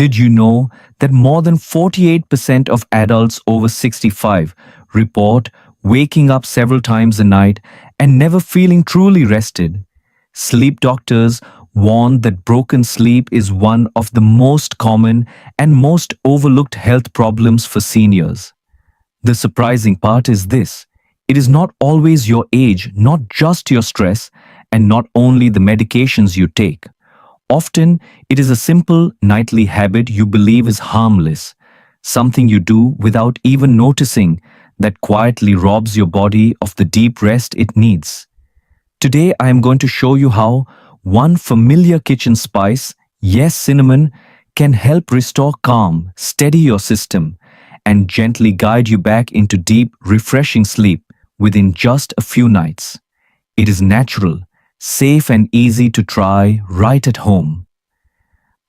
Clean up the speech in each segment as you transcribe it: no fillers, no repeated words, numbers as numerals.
Did you know that more than 48% of adults over 65 report waking up several times a night and never feeling truly rested? Sleep doctors warn that broken sleep is one of the most common and most overlooked health problems for seniors. The surprising part is this: it is not always your age, not just your stress, and not only the medications you take. Often, it is a simple nightly habit you believe is harmless, something you do without even noticing, that quietly robs your body of the deep rest it needs. Today, I am going to show you how one familiar kitchen spice, yes, cinnamon, can help restore calm, steady your system, and gently guide you back into deep, refreshing sleep within just a few nights. It is natural, safe, and easy to try right at home.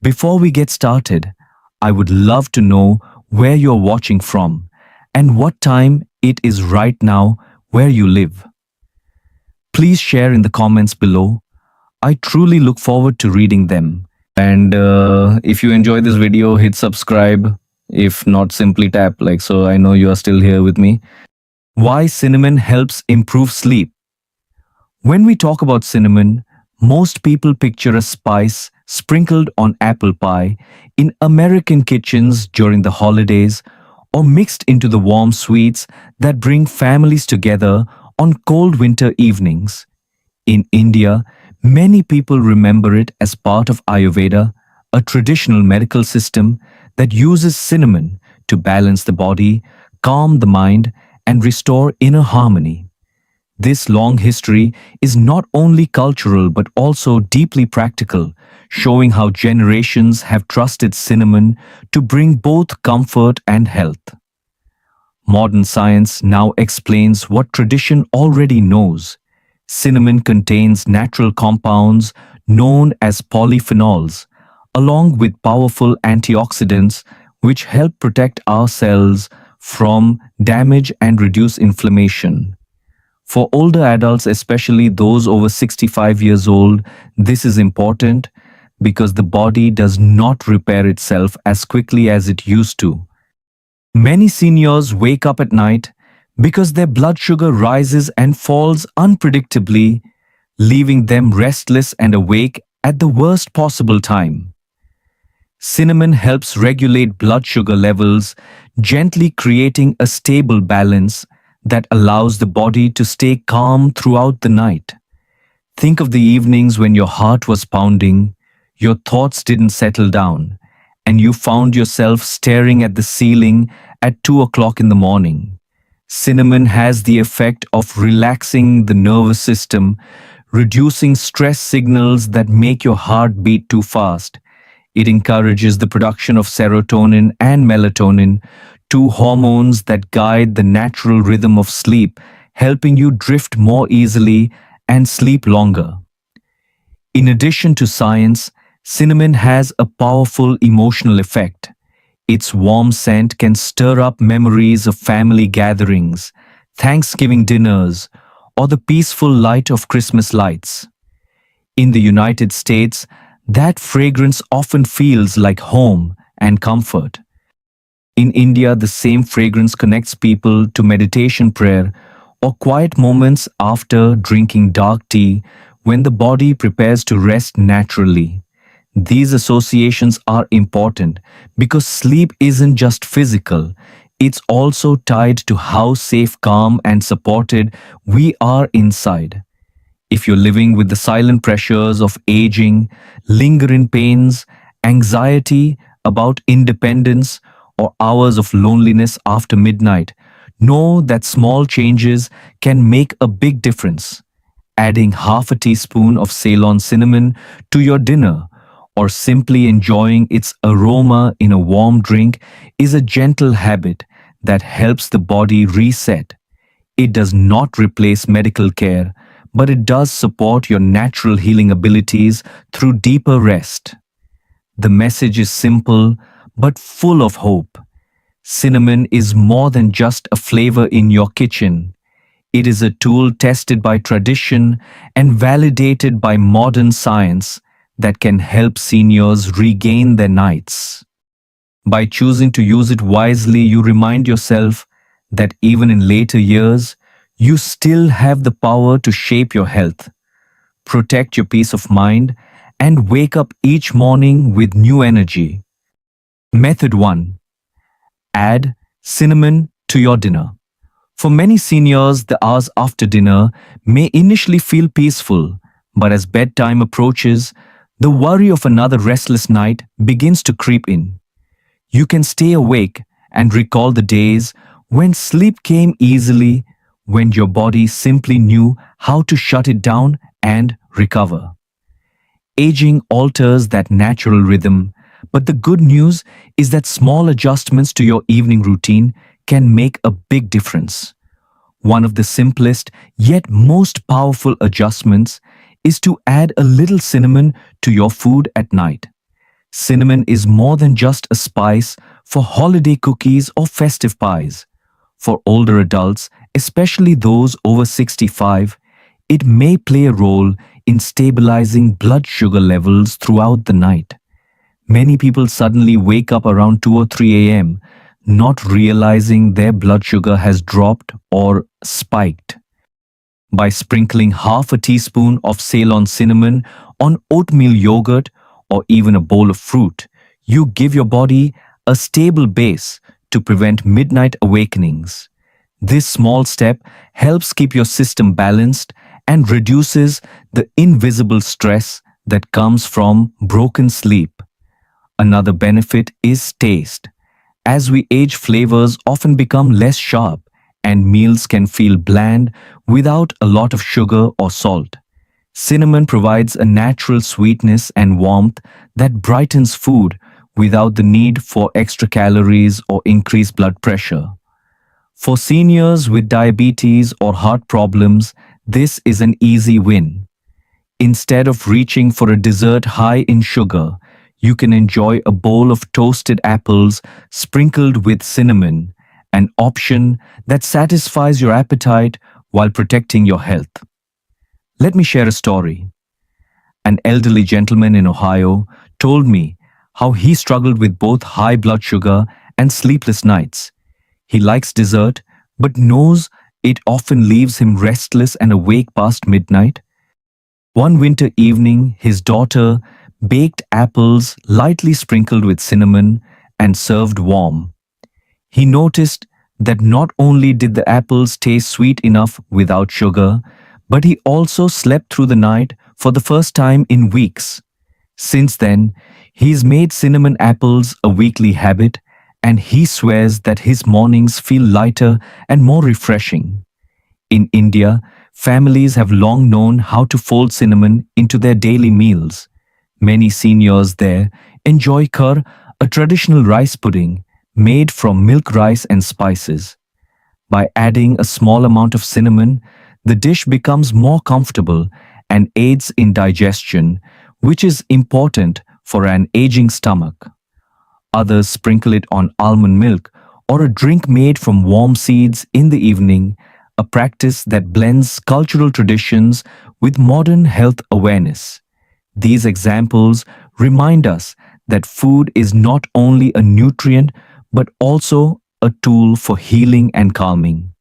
Before we get started, I would love to know where you're watching from and what time it is right now where you live. Please share in the comments below. I truly look forward to reading them. And if you enjoy this video, hit subscribe. If not, simply tap like, so I know you are still here with me. Why cinnamon helps improve sleep. When we talk about cinnamon, most people picture a spice sprinkled on apple pie in American kitchens during the holidays, or mixed into the warm sweets that bring families together on cold winter evenings. In India, many people remember it as part of Ayurveda, a traditional medical system that uses cinnamon to balance the body, calm the mind, and restore inner harmony. This long history is not only cultural but also deeply practical, showing how generations have trusted cinnamon to bring both comfort and health. Modern science now explains what tradition already knows. Cinnamon contains natural compounds known as polyphenols, along with powerful antioxidants which help protect our cells from damage and reduce inflammation. For older adults, especially those over 65 years old, this is important because the body does not repair itself as quickly as it used to. Many seniors wake up at night because their blood sugar rises and falls unpredictably, leaving them restless and awake at the worst possible time. Cinnamon helps regulate blood sugar levels, gently creating a stable balance that allows the body to stay calm throughout the night. Think of the evenings when your heart was pounding, your thoughts didn't settle down, and you found yourself staring at the ceiling at 2 o'clock in the morning. Cinnamon has the effect of relaxing the nervous system, reducing stress signals that make your heart beat too fast. It encourages the production of serotonin and melatonin, two hormones that guide the natural rhythm of sleep, helping you drift more easily and sleep longer. In addition to science, cinnamon has a powerful emotional effect. Its warm scent can stir up memories of family gatherings, Thanksgiving dinners, or the peaceful light of Christmas lights. In the United States, that fragrance often feels like home and comfort. In India, the same fragrance connects people to meditation prayer or quiet moments after drinking dark tea when the body prepares to rest naturally. These associations are important because sleep isn't just physical, it's also tied to how safe, calm, and supported we are inside. If you're living with the silent pressures of aging, lingering pains, anxiety about independence, or hours of loneliness after midnight, know that small changes can make a big difference. Adding half a teaspoon of Ceylon cinnamon to your dinner, or simply enjoying its aroma in a warm drink, is a gentle habit that helps the body reset. It does not replace medical care, but it does support your natural healing abilities through deeper rest. The message is simple but full of hope. Cinnamon is more than just a flavor in your kitchen. It is a tool tested by tradition and validated by modern science that can help seniors regain their nights. By choosing to use it wisely, you remind yourself that even in later years, you still have the power to shape your health, protect your peace of mind, and wake up each morning with new energy. Method 1. Add cinnamon to your dinner. For many seniors, the hours after dinner may initially feel peaceful, but as bedtime approaches, the worry of another restless night begins to creep in. You can stay awake and recall the days when sleep came easily, when your body simply knew how to shut it down and recover. Aging alters that natural rhythm, but the good news is that small adjustments to your evening routine can make a big difference. One of the simplest yet most powerful adjustments is to add a little cinnamon to your food at night. Cinnamon is more than just a spice for holiday cookies or festive pies. For older adults, especially those over 65, it may play a role in stabilizing blood sugar levels throughout the night. Many people suddenly wake up around 2 or 3 a.m., not realizing their blood sugar has dropped or spiked. By sprinkling half a teaspoon of Ceylon cinnamon on oatmeal yogurt or even a bowl of fruit, you give your body a stable base to prevent midnight awakenings. This small step helps keep your system balanced and reduces the invisible stress that comes from broken sleep. Another benefit is taste. As we age, flavors often become less sharp and meals can feel bland without a lot of sugar or salt. Cinnamon provides a natural sweetness and warmth that brightens food without the need for extra calories or increased blood pressure. For seniors with diabetes or heart problems, this is an easy win. Instead of reaching for a dessert high in sugar, you can enjoy a bowl of toasted apples sprinkled with cinnamon, an option that satisfies your appetite while protecting your health. Let me share a story. An elderly gentleman in Ohio told me how he struggled with both high blood sugar and sleepless nights. He likes dessert, but knows it often leaves him restless and awake past midnight. One winter evening, his daughter baked apples lightly sprinkled with cinnamon and served warm. He noticed that not only did the apples taste sweet enough without sugar, but he also slept through the night for the first time in weeks. Since then, he's made cinnamon apples a weekly habit, and he swears that his mornings feel lighter and more refreshing. In India, families have long known how to fold cinnamon into their daily meals. Many seniors there enjoy kar, a traditional rice pudding made from milk rice and spices. By adding a small amount of cinnamon, the dish becomes more comfortable and aids in digestion, which is important for an aging stomach. Others sprinkle it on almond milk or a drink made from warm seeds in the evening, a practice that blends cultural traditions with modern health awareness. These examples remind us that food is not only a nutrient but also a tool for healing and calming.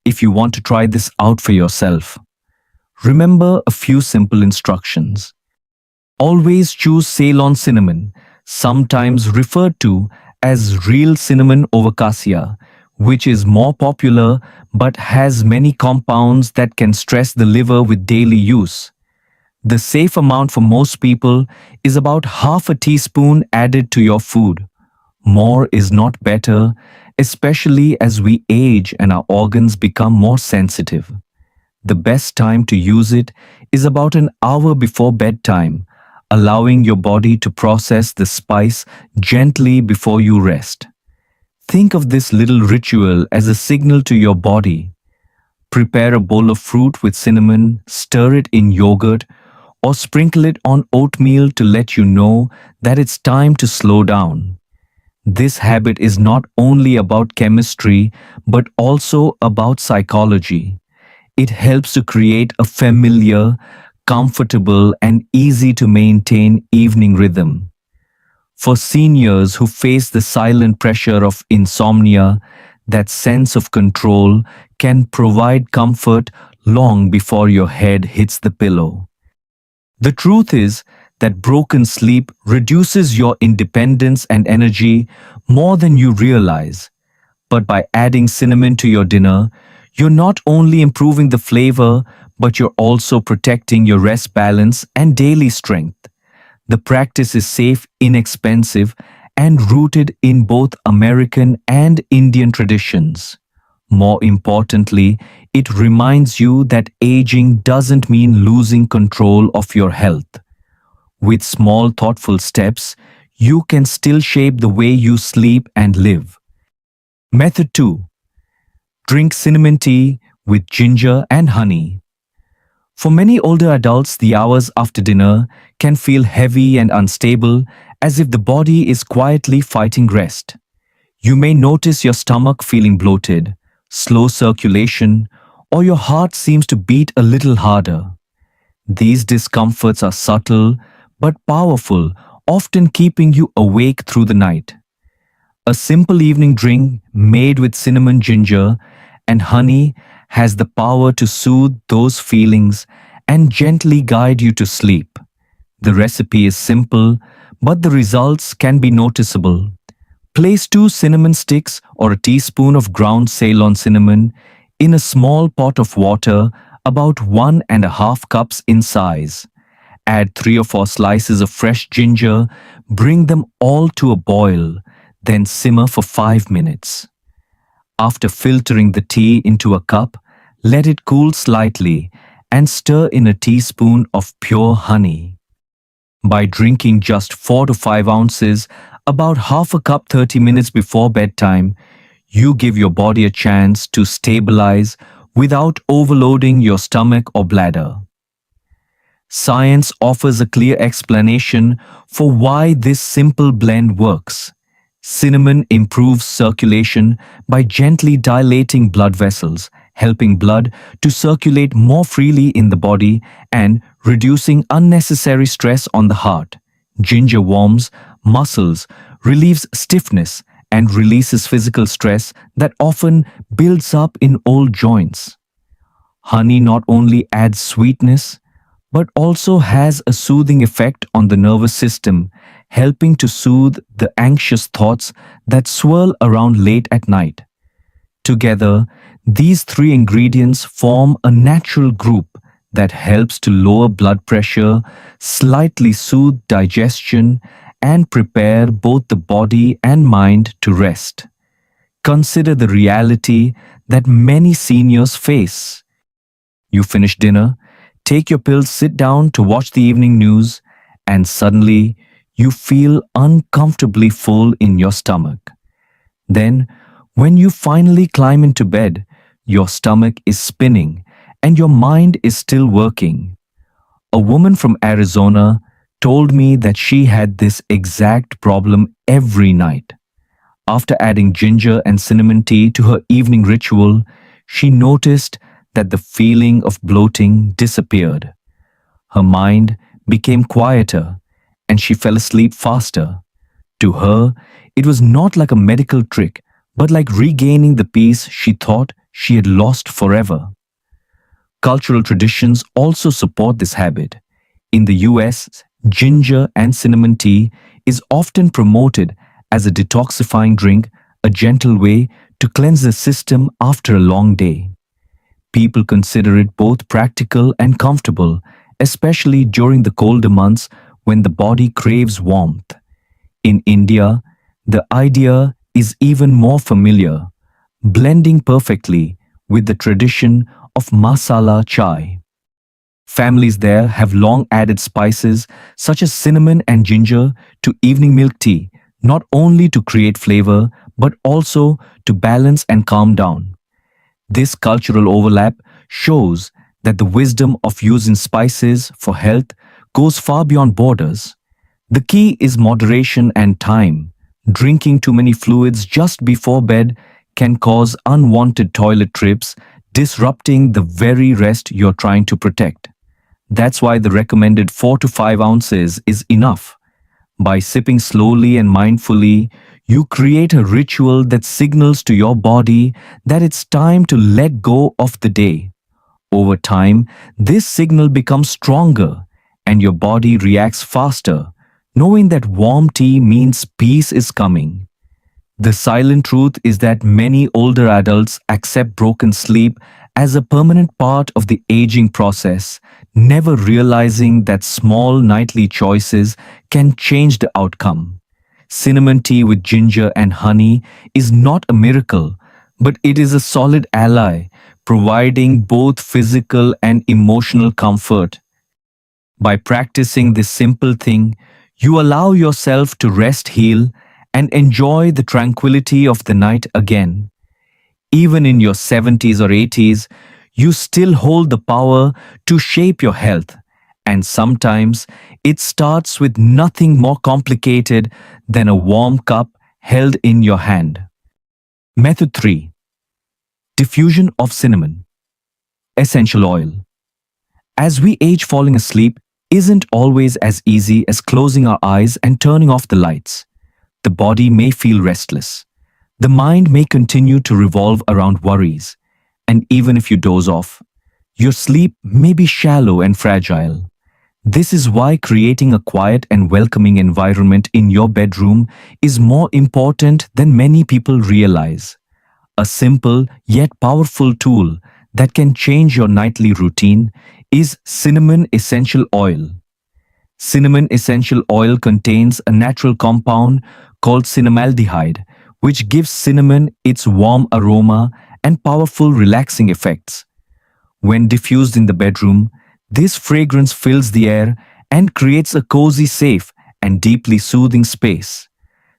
If you want to try this out for yourself, remember a few simple instructions. Always choose Ceylon cinnamon, sometimes referred to as real cinnamon over cassia, which is more popular but has many compounds that can stress the liver with daily use. The safe amount for most people is about half a teaspoon added to your food. More is not better, especially as we age and our organs become more sensitive. The best time to use it is about an hour before bedtime, allowing your body to process the spice gently before you rest. Think of this little ritual as a signal to your body. Prepare a bowl of fruit with cinnamon, stir it in yogurt, or sprinkle it on oatmeal to let you know that it's time to slow down. This habit is not only about chemistry, but also about psychology. It helps to create a familiar, comfortable, and easy to maintain evening rhythm. For seniors who face the silent pressure of insomnia, that sense of control can provide comfort long before your head hits the pillow. The truth is that broken sleep reduces your independence and energy more than you realize. But by adding cinnamon to your dinner, you're not only improving the flavor, but you're also protecting your rest balance and daily strength. The practice is safe, inexpensive, and rooted in both American and Indian traditions. More importantly, it reminds you that aging doesn't mean losing control of your health. With small, thoughtful steps, you can still shape the way you sleep and live. Method 2. Drink cinnamon tea with ginger and honey. For many older adults, the hours after dinner can feel heavy and unstable, as if the body is quietly fighting rest. You may notice your stomach feeling bloated, slow circulation, or your heart seems to beat a little harder. These discomforts are subtle but powerful, often keeping you awake through the night. A simple evening drink made with cinnamon, ginger, and honey has the power to soothe those feelings and gently guide you to sleep. The recipe is simple, but the results can be noticeable. Place 2 cinnamon sticks or a teaspoon of ground Ceylon cinnamon in a small pot of water about 1.5 cups in size. Add 3 or 4 slices of fresh ginger, bring them all to a boil, then simmer for 5 minutes. After filtering the tea into a cup, let it cool slightly and stir in a teaspoon of pure honey. By drinking just 4 to 5 ounces, about half a cup 30 minutes before bedtime, you give your body a chance to stabilize without overloading your stomach or bladder. Science offers a clear explanation for why this simple blend works. Cinnamon improves circulation by gently dilating blood vessels, helping blood to circulate more freely in the body and reducing unnecessary stress on the heart. Ginger warms muscles, relieves stiffness, and releases physical stress that often builds up in old joints. Honey not only adds sweetness, but also has a soothing effect on the nervous system, helping to soothe the anxious thoughts that swirl around late at night. Together, these 3 ingredients form a natural group that helps to lower blood pressure, slightly soothe digestion, and prepare both the body and mind to rest. Consider the reality that many seniors face. You finish dinner, take your pills, sit down to watch the evening news, and suddenly you feel uncomfortably full in your stomach. Then, when you finally climb into bed, your stomach is spinning and your mind is still working. A woman from Arizona told me that she had this exact problem every night. After adding ginger and cinnamon tea to her evening ritual, she noticed that the feeling of bloating disappeared. Her mind became quieter and she fell asleep faster. To her, it was not like a medical trick, but like regaining the peace she thought she had lost forever. Cultural traditions also support this habit. In the US, ginger and cinnamon tea is often promoted as a detoxifying drink, a gentle way to cleanse the system after a long day. People consider it both practical and comfortable, especially during the colder months when the body craves warmth. In India, the idea is even more familiar, blending perfectly with the tradition of masala chai. Families there have long added spices such as cinnamon and ginger to evening milk tea, not only to create flavor but also to balance and calm down. This cultural overlap shows that the wisdom of using spices for health goes far beyond borders. The key is moderation and time. Drinking too many fluids just before bed can cause unwanted toilet trips, disrupting the very rest you're trying to protect. That's why the recommended 4 to 5 ounces is enough. By sipping slowly and mindfully, you create a ritual that signals to your body that it's time to let go of the day. Over time, this signal becomes stronger and your body reacts faster, knowing that warm tea means peace is coming. The silent truth is that many older adults accept broken sleep as a permanent part of the aging process, never realizing that small nightly choices can change the outcome. Cinnamon tea with ginger and honey is not a miracle, but it is a solid ally, providing both physical and emotional comfort. By practicing this simple thing, you allow yourself to rest, heal, and enjoy the tranquility of the night again. Even in your 70s or 80s, you still hold the power to shape your health. And sometimes it starts with nothing more complicated than a warm cup held in your hand. Method 3. Diffusion of cinnamon. Essential oil. As we age, falling asleep isn't always as easy as closing our eyes and turning off the lights. The body may feel restless. The mind may continue to revolve around worries. And even if you doze off, your sleep may be shallow and fragile. This is why creating a quiet and welcoming environment in your bedroom is more important than many people realize. A simple yet powerful tool that can change your nightly routine is cinnamon essential oil. Cinnamon essential oil contains a natural compound called cinnamaldehyde, which gives cinnamon its warm aroma and powerful relaxing effects. When diffused in the bedroom, this fragrance fills the air and creates a cozy, safe, and deeply soothing space.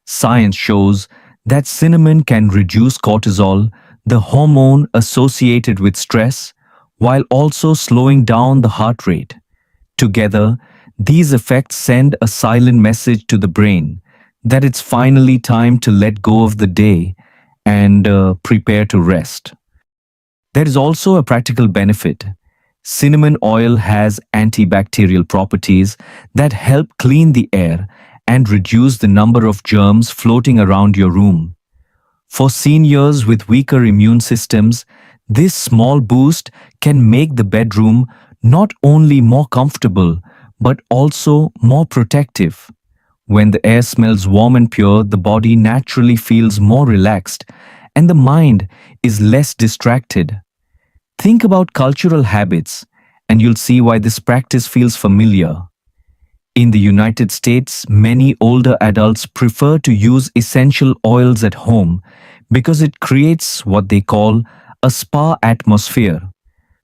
Science shows that cinnamon can reduce cortisol, the hormone associated with stress, while also slowing down the heart rate. Together, these effects send a silent message to the brain that it's finally time to let go of the day and prepare to rest. There is also a practical benefit. Cinnamon oil has antibacterial properties that help clean the air and reduce the number of germs floating around your room. For seniors with weaker immune systems, this small boost can make the bedroom not only more comfortable but also more protective. When the air smells warm and pure, the body naturally feels more relaxed and the mind is less distracted. Think about cultural habits and you'll see why this practice feels familiar. In the United States, many older adults prefer to use essential oils at home because it creates what they call a spa atmosphere.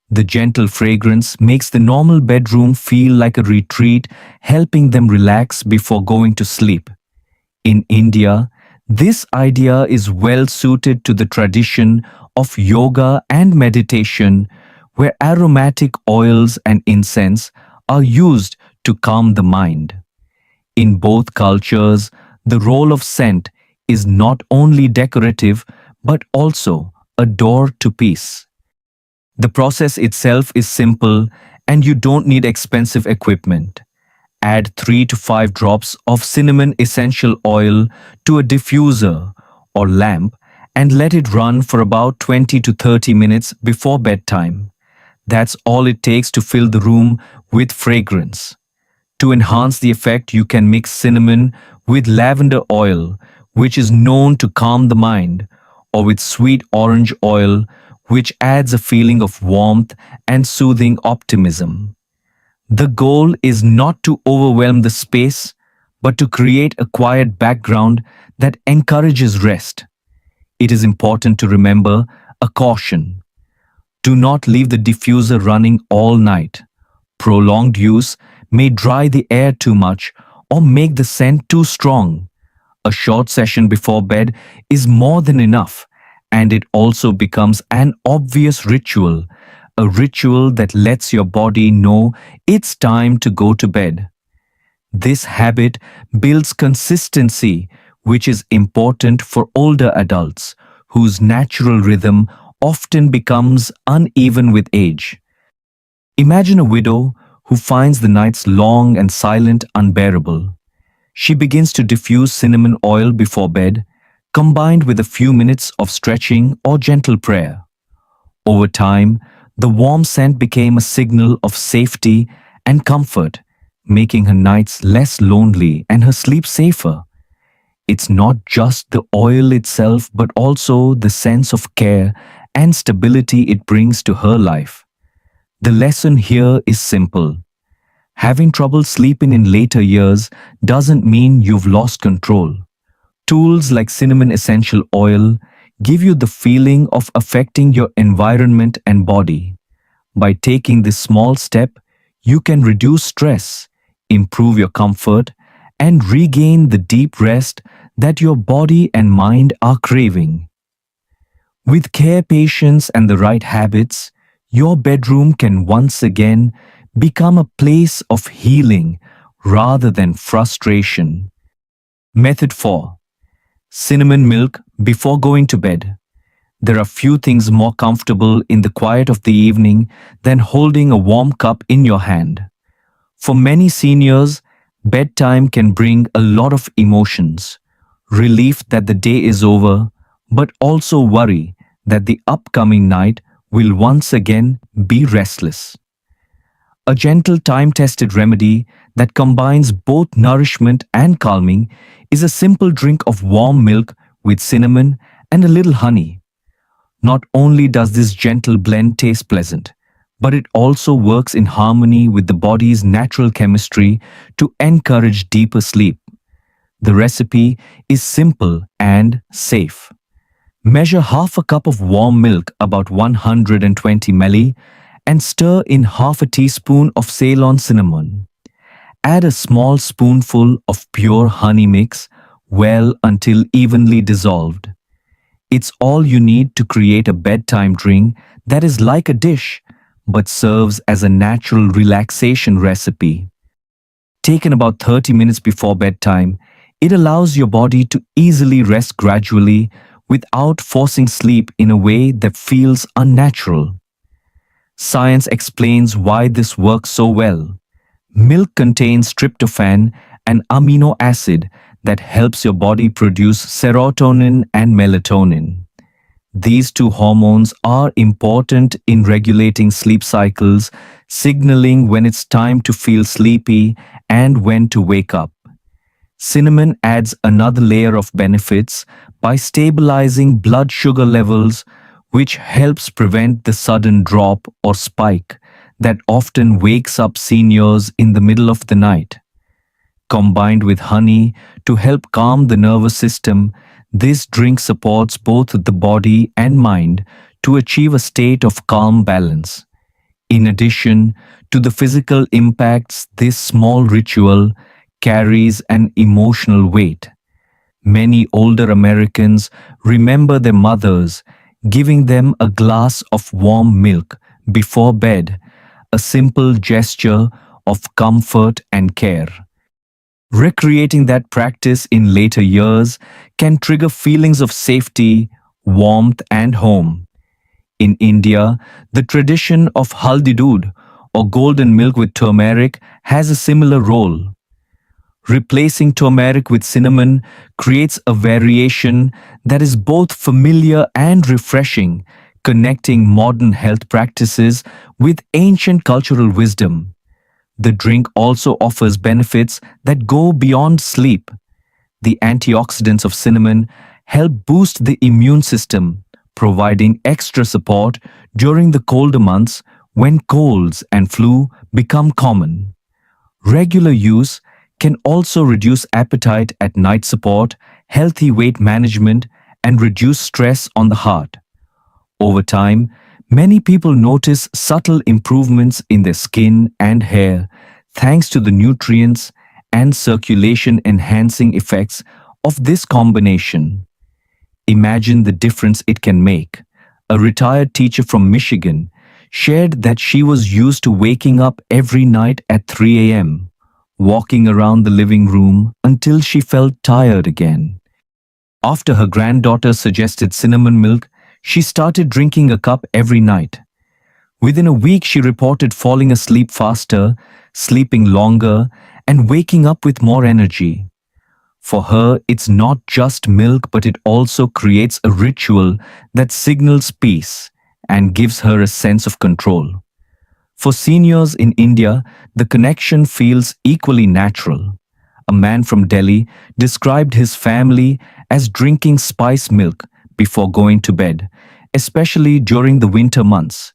The gentle fragrance makes the normal bedroom feel like a retreat, helping them relax before going to sleep. In India, this idea is well suited to the tradition of yoga and meditation, where aromatic oils and incense are used to calm the mind. In both cultures, the role of scent is not only decorative but also a door to peace. The process itself is simple and you don't need expensive equipment. Add 3 to 5 drops of cinnamon essential oil to a diffuser or lamp and let it run for about 20 to 30 minutes before bedtime. That's all it takes to fill the room with fragrance. To enhance the effect, you can mix cinnamon with lavender oil, which is known to calm the mind, or with sweet orange oil, which adds a feeling of warmth and soothing optimism. The goal is not to overwhelm the space, but to create a quiet background that encourages rest. It is important to remember a caution. Do not leave the diffuser running all night. Prolonged use may dry the air too much or make the scent too strong. A short session before bed is more than enough, and it also becomes an obvious ritual, a ritual that lets your body know it's time to go to bed. This habit builds consistency, which is important for older adults whose natural rhythm often becomes uneven with age. Imagine a widow who finds the nights long and silent unbearable. She begins to diffuse cinnamon oil before bed, combined with a few minutes of stretching or gentle prayer. Over time, the warm scent became a signal of safety and comfort, making her nights less lonely and her sleep safer. It's not just the oil itself, but also the sense of care and stability it brings to her life. The lesson here is simple. Having trouble sleeping in later years doesn't mean you've lost control. Tools like cinnamon essential oil give you the feeling of affecting your environment and body. By taking this small step, you can reduce stress, improve your comfort, and regain the deep rest that your body and mind are craving. With care, patience, and the right habits, your bedroom can once again become a place of healing rather than frustration. Method 4. Cinnamon milk before going to bed. There are few things more comfortable in the quiet of the evening than holding a warm cup in your hand. For many seniors, bedtime can bring a lot of emotions. Relief that the day is over, but also worry that the upcoming night will once again be restless. A gentle time-tested remedy that combines both nourishment and calming is a simple drink of warm milk with cinnamon and a little honey. Not only does this gentle blend taste pleasant, but it also works in harmony with the body's natural chemistry to encourage deeper sleep. The recipe is simple and safe. Measure half a cup of warm milk, about 120 ml, and stir in half a teaspoon of Ceylon cinnamon. Add a small spoonful of pure honey mix well until evenly dissolved. It's all you need to create a bedtime drink that is like a dish, but serves as a natural relaxation recipe. Taken about 30 minutes before bedtime, it allows your body to easily rest gradually without forcing sleep in a way that feels unnatural. Science explains why this works so well. Milk contains tryptophan, an amino acid that helps your body produce serotonin and melatonin. These two hormones are important in regulating sleep cycles, signaling when it's time to feel sleepy and when to wake up. Cinnamon adds another layer of benefits by stabilizing blood sugar levels, which helps prevent the sudden drop or spike that often wakes up seniors in the middle of the night. Combined with honey to help calm the nervous system, this drink supports both the body and mind to achieve a state of calm balance. In addition to the physical impacts, this small ritual carries an emotional weight. Many older Americans remember their mothers giving them a glass of warm milk before bed, a simple gesture of comfort and care. Recreating that practice in later years can trigger feelings of safety, warmth, and home. In India, the tradition of haldi doodh, or golden milk with turmeric, has a similar role. Replacing turmeric with cinnamon creates a variation that is both familiar and refreshing, connecting modern health practices with ancient cultural wisdom. The drink also offers benefits that go beyond sleep. The antioxidants of cinnamon help boost the immune system, providing extra support during the colder months when colds and flu become common. Regular use can also reduce appetite at night, support healthy weight management, and reduce stress on the heart. Over time, many people notice subtle improvements in their skin and hair thanks to the nutrients and circulation enhancing effects of this combination. Imagine the difference it can make. A retired teacher from Michigan shared that she was used to waking up every night at 3 a.m., walking around the living room until she felt tired again. After her granddaughter suggested cinnamon milk, she started drinking a cup every night. Within a week, she reported falling asleep faster, sleeping longer, and waking up with more energy. For her, it's not just milk, but it also creates a ritual that signals peace and gives her a sense of control. For seniors in India, the connection feels equally natural. A man from Delhi described his family as drinking spice milk before going to bed, especially during the winter months.